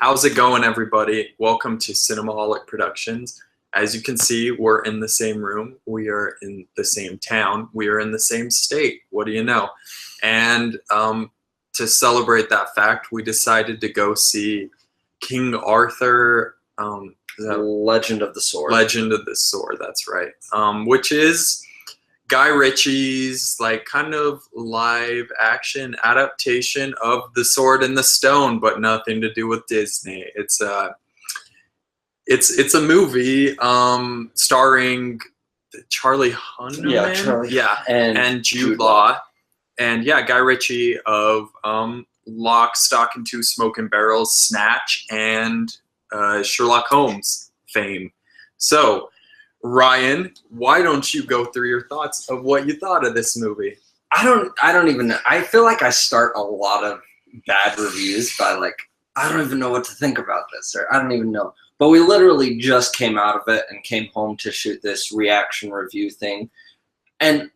How's it going, everybody? Welcome to Cinemaholic Productions. As you can see, we're in the same room. We are in the same town. We are in the same state. What do you know? And to celebrate that fact, we decided to go see King Arthur. Legend of the Sword. Legend of the Sword, that's right. Which is Guy Ritchie's kind of live action adaptation of The Sword and the Stone, but nothing to do with Disney. It's a movie starring Charlie Hunnam, and Jude Law, and Guy Ritchie of Lock, Stock, and Two Smoking Barrels, Snatch, and Sherlock Holmes fame. So, Ryan, why don't you go through your thoughts of what you thought of this movie? I don't even know. I feel like I start a lot of bad reviews by I don't even know what to think about this, or I don't even know. But we literally just came out of it and came home to shoot this reaction review thing. And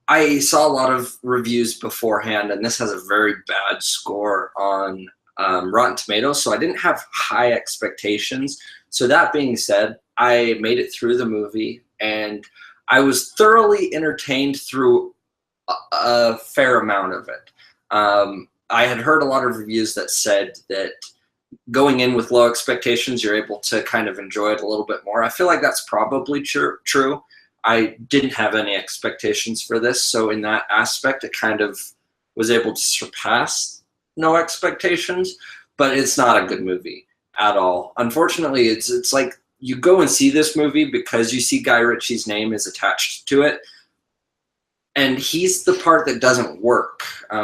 I saw a lot of reviews beforehand, and this has a very bad score on Rotten Tomatoes, so I didn't have high expectations. So that being said, I made it through the movie, and I was thoroughly entertained through a fair amount of it. I had heard a lot of reviews that said that going in with low expectations, you're able to kind of enjoy it a little bit more. I feel like that's probably true. I didn't have any expectations for this, so in that aspect, it kind of was able to surpass no expectations, but it's not a good movie at all. Unfortunately, it's like you go and see this movie because you see Guy Ritchie's name is attached to it, and he's the part that doesn't work.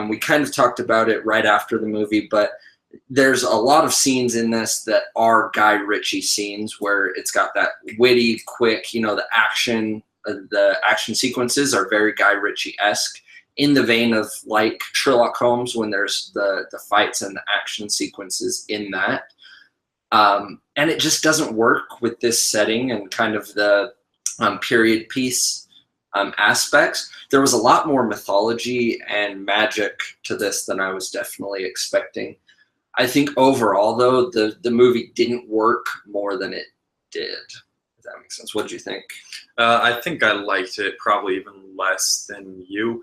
We kind of talked about it right after the movie, but there's a lot of scenes in this that are Guy Ritchie scenes where it's got that witty, quick, the action sequences are very Guy Ritchie-esque, in the vein of like Sherlock Holmes when there's the fights and the action sequences in that. And it just doesn't work with this setting and kind of the period piece aspects. There was a lot more mythology and magic to this than I was definitely expecting. I think overall, though, the movie didn't work more than it did, if that makes sense. What did you think? I think I liked it probably even less than you.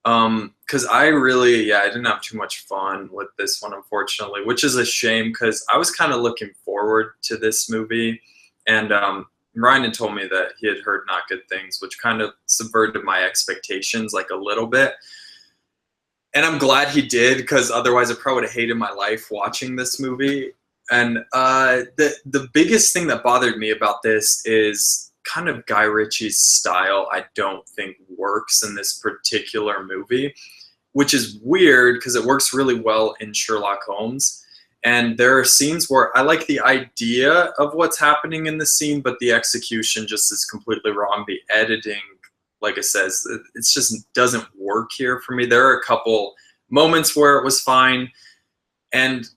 Because I didn't have too much fun with this one, unfortunately, which is a shame because I was kind of looking forward to this movie. And Ryan had told me that he had heard not good things, which kind of subverted my expectations a little bit. And I'm glad he did, because otherwise I probably would have hated my life watching this movie. And the biggest thing that bothered me about this is kind of Guy Ritchie's style. I don't think works in this particular movie, which is weird because it works really well in Sherlock Holmes. And there are scenes where I like the idea of what's happening in the scene, but the execution just is completely wrong. The editing, like I says, it just doesn't work here for me. There are a couple moments where it was fine. And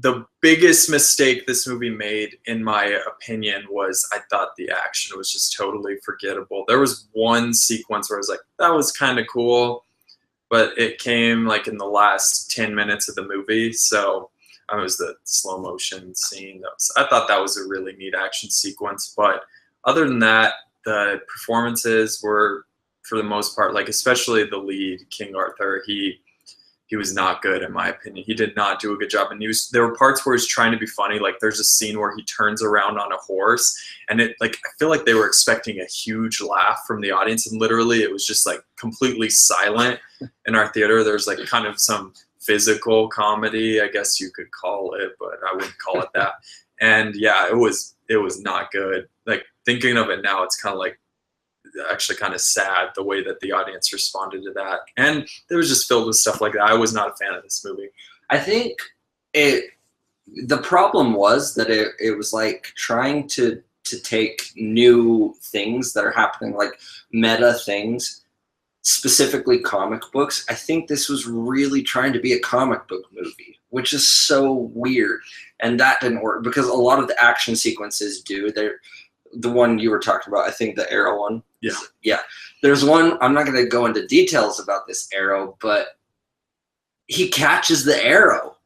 the biggest mistake this movie made, in my opinion, was I thought the action was just totally forgettable. There was one sequence where I was like, that was kind of cool, but it came in the last 10 minutes of the movie. So it was the slow motion scene. I thought that was a really neat action sequence. But other than that, the performances were, for the most part, especially the lead, King Arthur, he was not good, in my opinion. He did not do a good job. And there were parts where he's trying to be funny. There's a scene where he turns around on a horse, and I feel like they were expecting a huge laugh from the audience, and literally it was just completely silent in our theater. There's kind of some physical comedy, I guess you could call it, but I wouldn't call it that. And yeah, it was not good. Thinking of it now, it's kind of actually kind of sad the way that the audience responded to that, and it was just filled with stuff like that. I was not a fan of this movie. I think the problem was that it was trying to take new things that are happening, meta things, specifically comic books. I think this was really trying to be a comic book movie, which is so weird, and that didn't work because a lot of the action sequences do. The one you were talking about, I think the arrow one. Yeah. There's one, I'm not going to go into details about this arrow, but he catches the arrow.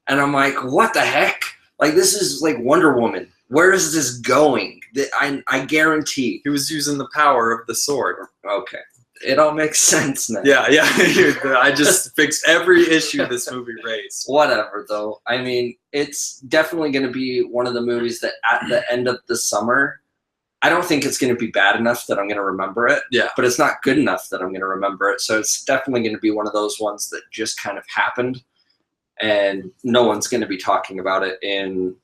And I'm like, what the heck? Like, this is like Wonder Woman. Where is this going? I guarantee. He was using the power of the sword. Okay. It all makes sense now. Yeah. I just fixed every issue this movie raised. Whatever, though. I mean, it's definitely going to be one of the movies that at the end of the summer, I don't think it's going to be bad enough that I'm going to remember it. Yeah. But it's not good enough that I'm going to remember it. So it's definitely going to be one of those ones that just kind of happened. And no one's going to be talking about it in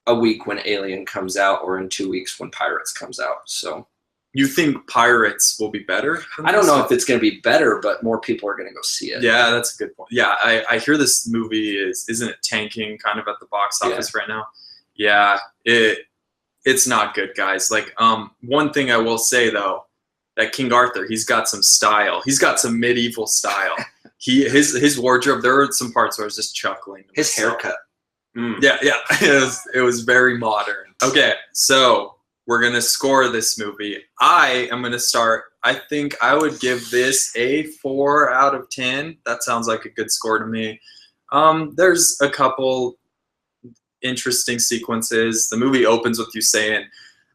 a week when Alien comes out or in 2 weeks when Pirates comes out. So you think Pirates will be better? I don't know if it's going to be better, but more people are going to go see it. Yeah, that's a good point. Yeah, I hear this movie isn't it tanking kind of at the box office right now? Yeah, it's not good, guys. Like, one thing I will say though, that King Arthur, he's got some style. He's got some medieval style. His wardrobe. There were some parts where I was just chuckling. His haircut. Yeah, it was very modern. Okay, so we're gonna score this movie. I am gonna start. I think I would give this a 4 out of 10. That sounds like a good score to me. There's a couple interesting sequences. The movie opens with you saying,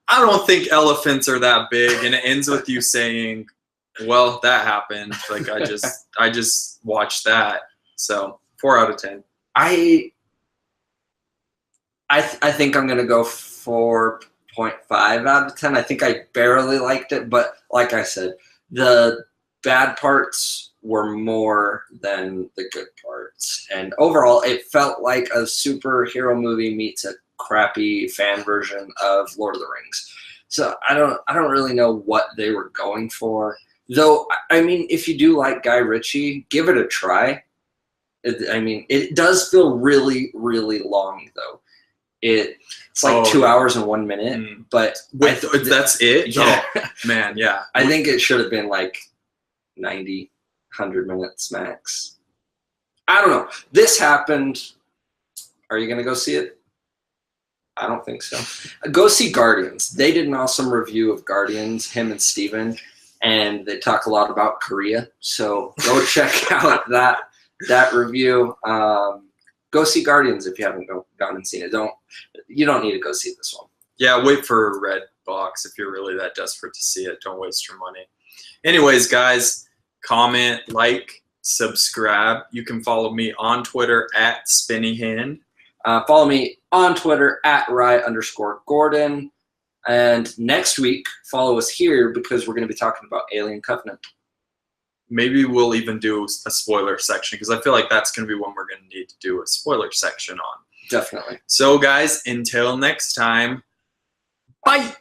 "I don't think elephants are that big," and it ends with you saying, "Well, that happened." Like I just watched that. So 4 out of 10. I think I'm gonna go 4.5 out of 10. I think I barely liked it, but like I said, the bad parts were more than the good parts, and overall, it felt like a superhero movie meets a crappy fan version of Lord of the Rings. So I don't really know what they were going for. Though, I mean, if you do like Guy Ritchie, give it a try. It does feel really, really long, though. It's like 2 hours and 1 minute, but that's it? Yeah. Oh, man, yeah. I think it should have been like 90, 100 minutes max. I don't know. This happened. Are you going to go see it? I don't think so. Go see Guardians. They did an awesome review of Guardians, him and Steven, and they talk a lot about Korea. So go check out that review. Go see Guardians if you haven't gone and seen it. You don't need to go see this one. Yeah, wait for Redbox if you're really that desperate to see it. Don't waste your money. Anyways, guys, comment, like, subscribe. You can follow me on Twitter at SpinnyHand. Follow me on Twitter at Rye_Gordon. And next week, follow us here because we're going to be talking about Alien Covenant. Maybe we'll even do a spoiler section because I feel like that's going to be one we're going to need to do a spoiler section on. Definitely. So, guys, until next time, bye.